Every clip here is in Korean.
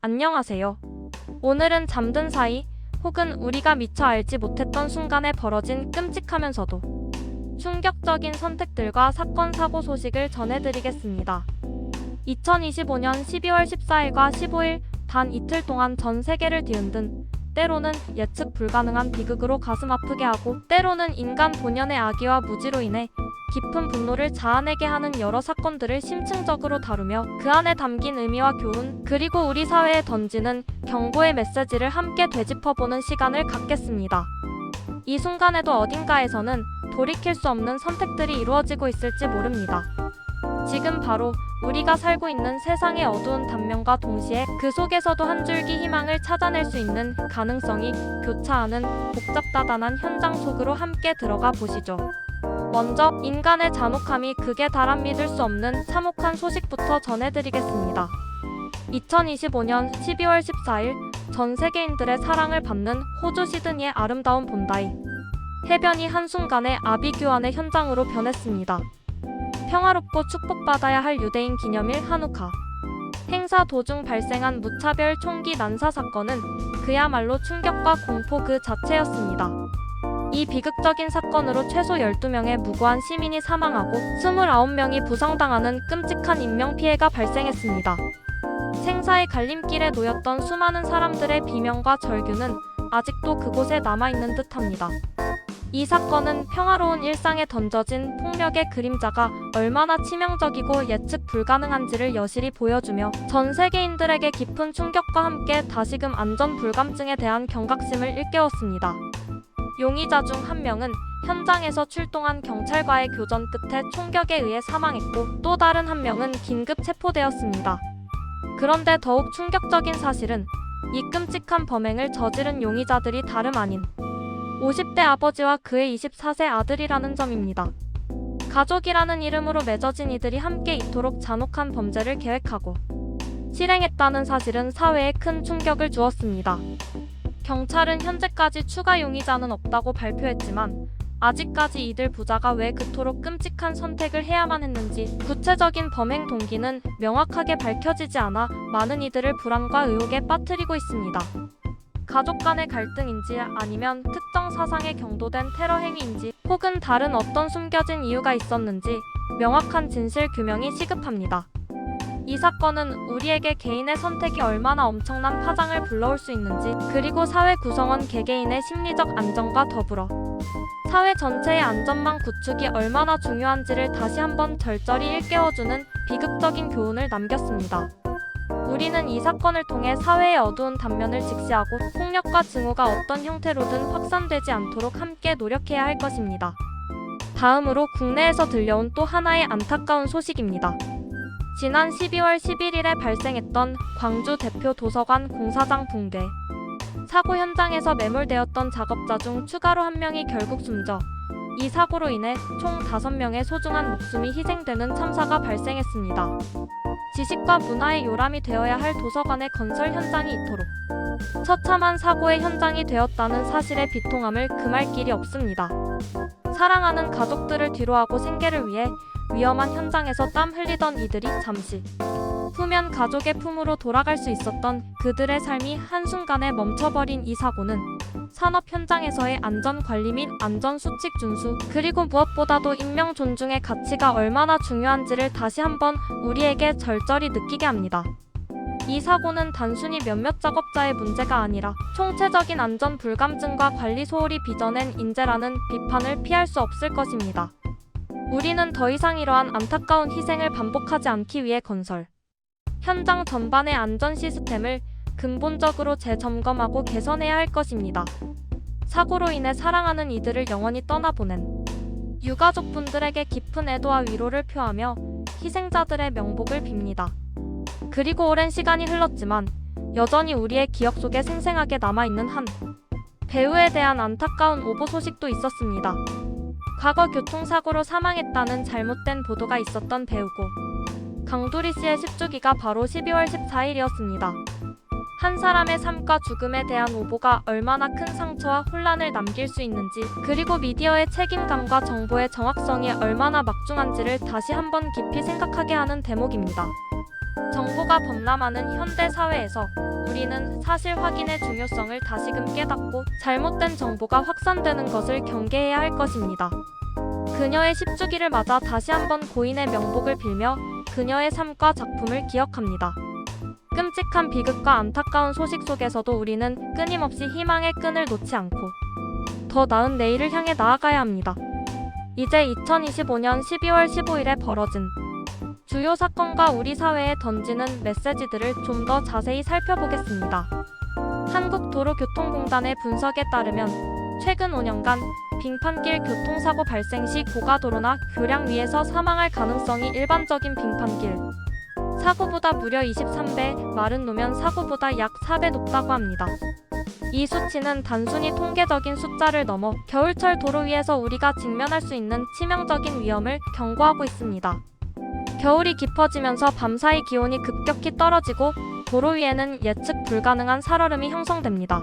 안녕하세요. 오늘은 잠든 사이 혹은 우리가 미처 알지 못했던 순간에 벌어진 끔찍하면서도 충격적인 선택들과 사건 사고 소식을 전해드리겠습니다. 2025년 12월 14일과 15일 단 이틀 동안 전 세계를 뒤흔든, 때로는 예측 불가능한 비극으로 가슴 아프게 하고 때로는 인간 본연의 악의와 무지로 인해 깊은 분노를 자아내게 하는 여러 사건들을 심층적으로 다루며 그 안에 담긴 의미와 교훈, 그리고 우리 사회에 던지는 경고의 메시지를 함께 되짚어보는 시간을 갖겠습니다. 이 순간에도 어딘가에서는 돌이킬 수 없는 선택들이 이루어지고 있을지 모릅니다. 지금 바로 우리가 살고 있는 세상의 어두운 단면과 동시에 그 속에서도 한 줄기 희망을 찾아낼 수 있는 가능성이 교차하는 복잡다단한 현장 속으로 함께 들어가 보시죠. 먼저 인간의 잔혹함이 극에 달한 믿을 수 없는 참혹한 소식부터 전해드리겠습니다. 2025년 12월 14일 전 세계인들의 사랑을 받는 호주 시드니의 아름다운 본다이 해변이 한순간에 아비규환의 현장으로 변했습니다. 평화롭고 축복받아야 할 유대인 기념일 한우카 행사 도중 발생한 무차별 총기 난사 사건은 그야말로 충격과 공포 그 자체였습니다. 이 비극적인 사건으로 최소 12명의 무고한 시민이 사망하고 29명이 부상당하는 끔찍한 인명피해가 발생했습니다. 생사의 갈림길에 놓였던 수많은 사람들의 비명과 절규는 아직도 그곳에 남아있는 듯합니다. 이 사건은 평화로운 일상에 던져진 폭력의 그림자가 얼마나 치명적이고 예측 불가능한지를 여실히 보여주며 전 세계인들에게 깊은 충격과 함께 다시금 안전 불감증에 대한 경각심을 일깨웠습니다. 용의자 중 한 명은 현장에서 출동한 경찰과의 교전 끝에 총격에 의해 사망했고 또 다른 한 명은 긴급 체포되었습니다. 그런데 더욱 충격적인 사실은 이 끔찍한 범행을 저지른 용의자들이 다름 아닌 50대 아버지와 그의 24세 아들이라는 점입니다. 가족이라는 이름으로 맺어진 이들이 함께 이토록 잔혹한 범죄를 계획하고 실행했다는 사실은 사회에 큰 충격을 주었습니다. 경찰은 현재까지 추가 용의자는 없다고 발표했지만 아직까지 이들 부자가 왜 그토록 끔찍한 선택을 해야만 했는지 구체적인 범행 동기는 명확하게 밝혀지지 않아 많은 이들을 불안과 의혹에 빠뜨리고 있습니다. 가족 간의 갈등인지 아니면 특정 사상에 경도된 테러 행위인지 혹은 다른 어떤 숨겨진 이유가 있었는지 명확한 진실 규명이 시급합니다. 이 사건은 우리에게 개인의 선택이 얼마나 엄청난 파장을 불러올 수 있는지, 그리고 사회 구성원 개개인의 심리적 안정과 더불어 사회 전체의 안전망 구축이 얼마나 중요한지를 다시 한번 절절히 일깨워주는 비극적인 교훈을 남겼습니다. 우리는 이 사건을 통해 사회의 어두운 단면을 직시하고 폭력과 증오가 어떤 형태로든 확산되지 않도록 함께 노력해야 할 것입니다. 다음으로 국내에서 들려온 또 하나의 안타까운 소식입니다. 지난 12월 11일에 발생했던 광주 대표 도서관 공사장 붕괴 사고 현장에서 매몰되었던 작업자 중 추가로 한 명이 결국 숨져 이 사고로 인해 총 5명의 소중한 목숨이 희생되는 참사가 발생했습니다. 지식과 문화의 요람이 되어야 할 도서관의 건설 현장이 이토록 처참한 사고의 현장이 되었다는 사실의 비통함을 금할 길이 없습니다. 사랑하는 가족들을 뒤로하고 생계를 위해 위험한 현장에서 땀 흘리던 이들이 잠시 후면 가족의 품으로 돌아갈 수 있었던 그들의 삶이 한순간에 멈춰버린 이 사고는 산업 현장에서의 안전관리 및 안전수칙 준수, 그리고 무엇보다도 인명 존중의 가치가 얼마나 중요한지를 다시 한번 우리에게 절절히 느끼게 합니다. 이 사고는 단순히 몇몇 작업자의 문제가 아니라 총체적인 안전 불감증과 관리 소홀이 빚어낸 인재라는 비판을 피할 수 없을 것입니다. 우리는 더 이상 이러한 안타까운 희생을 반복하지 않기 위해 건설 현장 전반의 안전 시스템을 근본적으로 재점검하고 개선해야 할 것입니다. 사고로 인해 사랑하는 이들을 영원히 떠나보낸 유가족분들에게 깊은 애도와 위로를 표하며 희생자들의 명복을 빕니다. 그리고 오랜 시간이 흘렀지만 여전히 우리의 기억 속에 생생하게 남아있는 한 배우에 대한 안타까운 오보 소식도 있었습니다. 과거 교통사고로 사망했다는 잘못된 보도가 있었던 배우고 강두리 씨의 10주기가 바로 12월 14일이었습니다. 한 사람의 삶과 죽음에 대한 오보가 얼마나 큰 상처와 혼란을 남길 수 있는지, 그리고 미디어의 책임감과 정보의 정확성이 얼마나 막중한지를 다시 한번 깊이 생각하게 하는 대목입니다. 정보가 범람하는 현대 사회에서 우리는 사실 확인의 중요성을 다시금 깨닫고 잘못된 정보가 확산되는 것을 경계해야 할 것입니다. 그녀의 10주기를 맞아 다시 한번 고인의 명복을 빌며 그녀의 삶과 작품을 기억합니다. 끔찍한 비극과 안타까운 소식 속에서도 우리는 끊임없이 희망의 끈을 놓지 않고 더 나은 내일을 향해 나아가야 합니다. 이제 2025년 12월 15일에 벌어진 주요 사건과 우리 사회에 던지는 메시지들을 좀 더 자세히 살펴보겠습니다. 한국도로교통공단의 분석에 따르면 최근 5년간 빙판길 교통사고 발생 시 고가도로나 교량 위에서 사망할 가능성이 일반적인 빙판길 사고보다 무려 23배, 마른 노면 사고보다 약 4배 높다고 합니다. 이 수치는 단순히 통계적인 숫자를 넘어 겨울철 도로 위에서 우리가 직면할 수 있는 치명적인 위험을 경고하고 있습니다. 겨울이 깊어지면서 밤사이 기온이 급격히 떨어지고 도로 위에는 예측 불가능한 살얼음이 형성됩니다.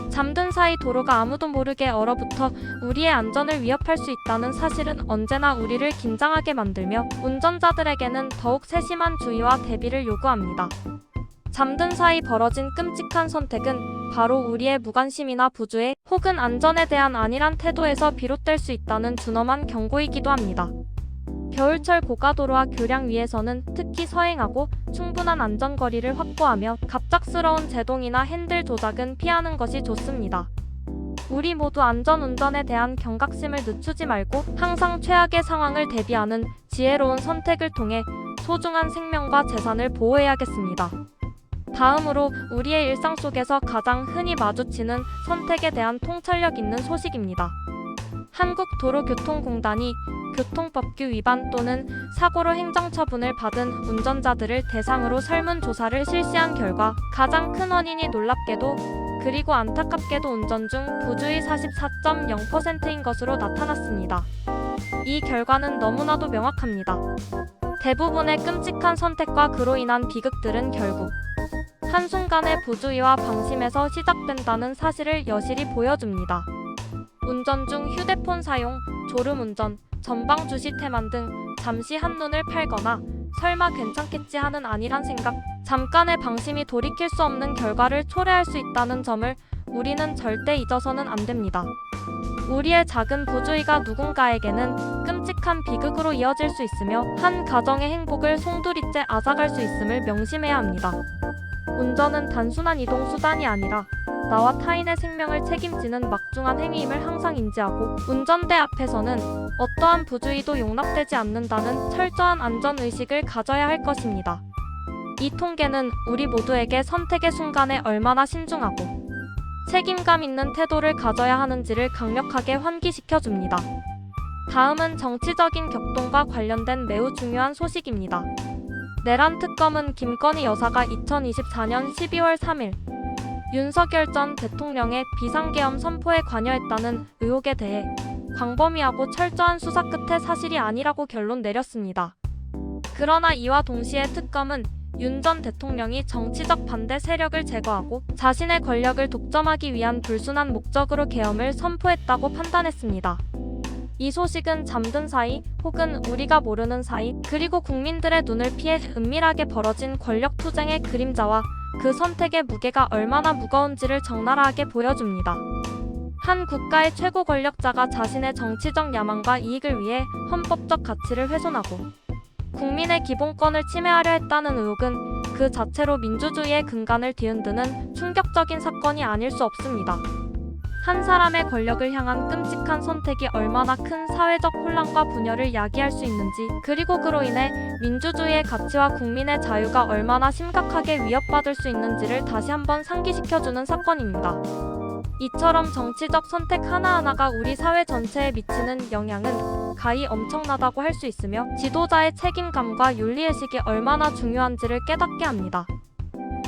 잠든 사이 도로가 아무도 모르게 얼어붙어 우리의 안전을 위협할 수 있다는 사실은 언제나 우리를 긴장하게 만들며 운전자들에게는 더욱 세심한 주의와 대비를 요구합니다. 잠든 사이 벌어진 끔찍한 선택은 바로 우리의 무관심이나 부주의 혹은 안전에 대한 안일한 태도에서 비롯될 수 있다는 준엄한 경고이기도 합니다. 겨울철 고가도로와 교량 위에서는 특히 서행하고 충분한 안전거리를 확보하며 갑작스러운 제동이나 핸들 조작은 피하는 것이 좋습니다. 우리 모두 안전운전에 대한 경각심을 늦추지 말고 항상 최악의 상황을 대비하는 지혜로운 선택을 통해 소중한 생명과 재산을 보호해야겠습니다. 다음으로 우리의 일상 속에서 가장 흔히 마주치는 선택에 대한 통찰력 있는 소식입니다. 한국도로교통공단이 교통법규 위반 또는 사고로 행정처분을 받은 운전자들을 대상으로 설문조사를 실시한 결과 가장 큰 원인이 놀랍게도 그리고 안타깝게도 운전 중 부주의 44.0%인 것으로 나타났습니다. 이 결과는 너무나도 명확합니다. 대부분의 끔찍한 선택과 그로 인한 비극들은 결국 한순간의 부주의와 방심에서 시작된다는 사실을 여실히 보여줍니다. 운전 중 휴대폰 사용, 졸음운전, 전방 주시 태만 등 잠시 한눈을 팔거나 설마 괜찮겠지 하는 안일한 생각, 잠깐의 방심이 돌이킬 수 없는 결과를 초래할 수 있다는 점을 우리는 절대 잊어서는 안 됩니다. 우리의 작은 부주의가 누군가에게는 끔찍한 비극으로 이어질 수 있으며 한 가정의 행복을 송두리째 앗아갈 수 있음을 명심해야 합니다. 운전은 단순한 이동수단이 아니라 나와 타인의 생명을 책임지는 막중한 행위임을 항상 인지하고 운전대 앞에서는 어떠한 부주의도 용납되지 않는다는 철저한 안전의식을 가져야 할 것입니다. 이 통계는 우리 모두에게 선택의 순간에 얼마나 신중하고 책임감 있는 태도를 가져야 하는지를 강력하게 환기시켜줍니다. 다음은 정치적인 격동과 관련된 매우 중요한 소식입니다. 내란 특검은 김건희 여사가 2024년 12월 3일 윤석열 전 대통령의 비상계엄 선포에 관여했다는 의혹에 대해 광범위하고 철저한 수사 끝에 사실이 아니라고 결론 내렸습니다. 그러나 이와 동시에 특검은 윤 전 대통령이 정치적 반대 세력을 제거하고 자신의 권력을 독점하기 위한 불순한 목적으로 계엄을 선포했다고 판단했습니다. 이 소식은 잠든 사이 혹은 우리가 모르는 사이 그리고 국민들의 눈을 피해 은밀하게 벌어진 권력 투쟁의 그림자와 그 선택의 무게가 얼마나 무거운지를 적나라하게 보여줍니다. 한 국가의 최고 권력자가 자신의 정치적 야망과 이익을 위해 헌법적 가치를 훼손하고 국민의 기본권을 침해하려 했다는 의혹은 그 자체로 민주주의의 근간을 뒤흔드는 충격적인 사건이 아닐 수 없습니다. 한 사람의 권력을 향한 끔찍한 선택이 얼마나 큰 사회적 혼란과 분열을 야기할 수 있는지, 그리고 그로 인해 민주주의의 가치와 국민의 자유가 얼마나 심각하게 위협받을 수 있는지를 다시 한번 상기시켜주는 사건입니다. 이처럼 정치적 선택 하나하나가 우리 사회 전체에 미치는 영향은 가히 엄청나다고 할 수 있으며 지도자의 책임감과 윤리의식이 얼마나 중요한지를 깨닫게 합니다.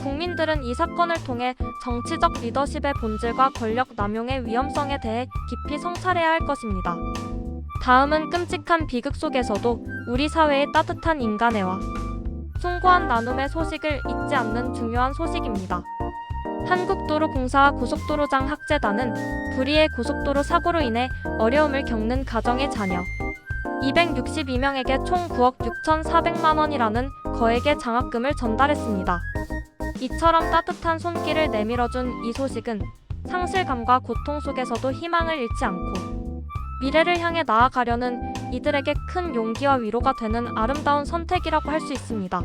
국민들은 이 사건을 통해 정치적 리더십의 본질과 권력 남용의 위험성에 대해 깊이 성찰해야 할 것입니다. 다음은 끔찍한 비극 속에서도 우리 사회의 따뜻한 인간애와 숭고한 나눔의 소식을 잊지 않는 중요한 소식입니다. 한국도로공사와 고속도로장학재단은 불의의 고속도로 사고로 인해 어려움을 겪는 가정의 자녀 262명에게 총 9억 6,400만 원이라는 거액의 장학금을 전달했습니다. 이처럼 따뜻한 손길을 내밀어준 이 소식은 상실감과 고통 속에서도 희망을 잃지 않고 미래를 향해 나아가려는 이들에게 큰 용기와 위로가 되는 아름다운 선택이라고 할 수 있습니다.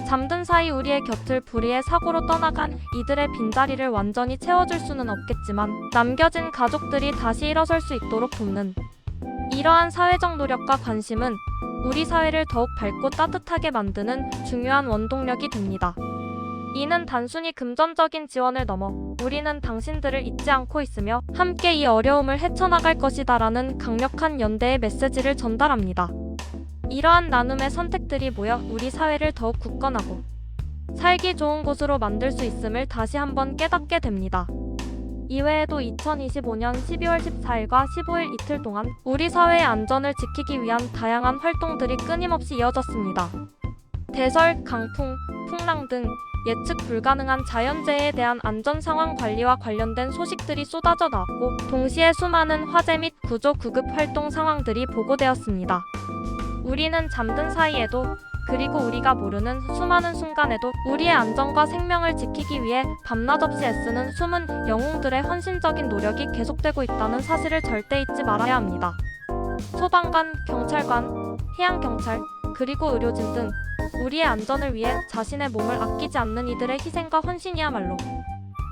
잠든 사이 우리의 곁을 불의의 사고로 떠나간 이들의 빈자리를 완전히 채워줄 수는 없겠지만 남겨진 가족들이 다시 일어설 수 있도록 돕는 이러한 사회적 노력과 관심은 우리 사회를 더욱 밝고 따뜻하게 만드는 중요한 원동력이 됩니다. 이는 단순히 금전적인 지원을 넘어 우리는 당신들을 잊지 않고 있으며 함께 이 어려움을 헤쳐나갈 것이다라는 강력한 연대의 메시지를 전달합니다. 이러한 나눔의 선택들이 모여 우리 사회를 더욱 굳건하고 살기 좋은 곳으로 만들 수 있음을 다시 한번 깨닫게 됩니다. 이외에도 2025년 12월 14일과 15일 이틀 동안 우리 사회의 안전을 지키기 위한 다양한 활동들이 끊임없이 이어졌습니다. 대설, 강풍, 풍랑 등 예측 불가능한 자연재해에 대한 안전 상황 관리와 관련된 소식들이 쏟아져 나왔고 동시에 수많은 화재 및 구조 구급 활동 상황들이 보고되었습니다. 우리는 잠든 사이에도 그리고 우리가 모르는 수많은 순간에도 우리의 안전과 생명을 지키기 위해 밤낮 없이 애쓰는 숨은 영웅들의 헌신적인 노력이 계속되고 있다는 사실을 절대 잊지 말아야 합니다. 소방관, 경찰관, 해양경찰, 그리고 의료진 등 우리의 안전을 위해 자신의 몸을 아끼지 않는 이들의 희생과 헌신이야말로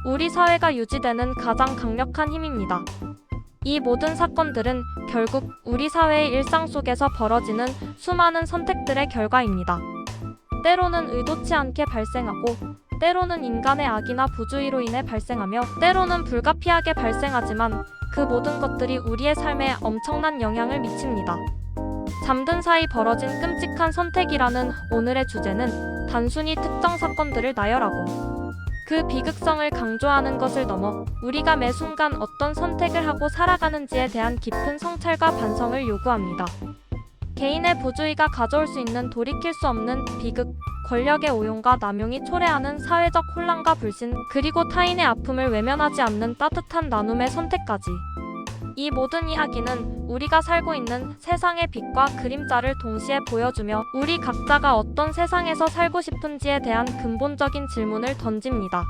우리 사회가 유지되는 가장 강력한 힘입니다. 이 모든 사건들은 결국 우리 사회의 일상 속에서 벌어지는 수많은 선택들의 결과입니다. 때로는 의도치 않게 발생하고, 때로는 인간의 악이나 부주의로 인해 발생하며, 때로는 불가피하게 발생하지만 그 모든 것들이 우리의 삶에 엄청난 영향을 미칩니다. 잠든 사이 벌어진 끔찍한 선택이라는 오늘의 주제는 단순히 특정 사건들을 나열하고 그 비극성을 강조하는 것을 넘어 우리가 매 순간 어떤 선택을 하고 살아가는지에 대한 깊은 성찰과 반성을 요구합니다. 개인의 부주의가 가져올 수 있는 돌이킬 수 없는 비극, 권력의 오용과 남용이 초래하는 사회적 혼란과 불신, 그리고 타인의 아픔을 외면하지 않는 따뜻한 나눔의 선택까지. 이 모든 이야기는 우리가 살고 있는 세상의 빛과 그림자를 동시에 보여주며 우리 각자가 어떤 세상에서 살고 싶은지에 대한 근본적인 질문을 던집니다.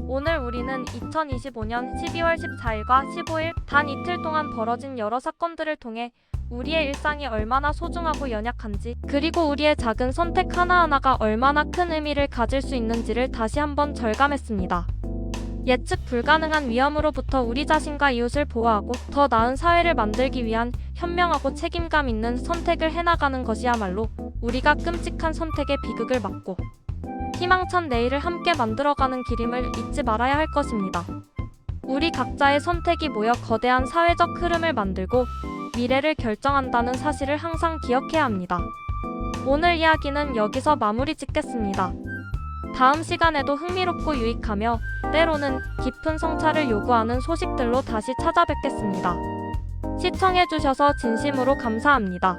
오늘 우리는 2025년 12월 14일과 15일 단 이틀 동안 벌어진 여러 사건들을 통해 우리의 일상이 얼마나 소중하고 연약한지, 그리고 우리의 작은 선택 하나하나가 얼마나 큰 의미를 가질 수 있는지를 다시 한번 절감했습니다. 예측 불가능한 위험으로부터 우리 자신과 이웃을 보호하고 더 나은 사회를 만들기 위한 현명하고 책임감 있는 선택을 해나가는 것이야말로 우리가 끔찍한 선택의 비극을 막고 희망찬 내일을 함께 만들어가는 길임을 잊지 말아야 할 것입니다. 우리 각자의 선택이 모여 거대한 사회적 흐름을 만들고 미래를 결정한다는 사실을 항상 기억해야 합니다. 오늘 이야기는 여기서 마무리 짓겠습니다. 다음 시간에도 흥미롭고 유익하며 때로는 깊은 성찰을 요구하는 소식들로 다시 찾아뵙겠습니다. 시청해주셔서 진심으로 감사합니다.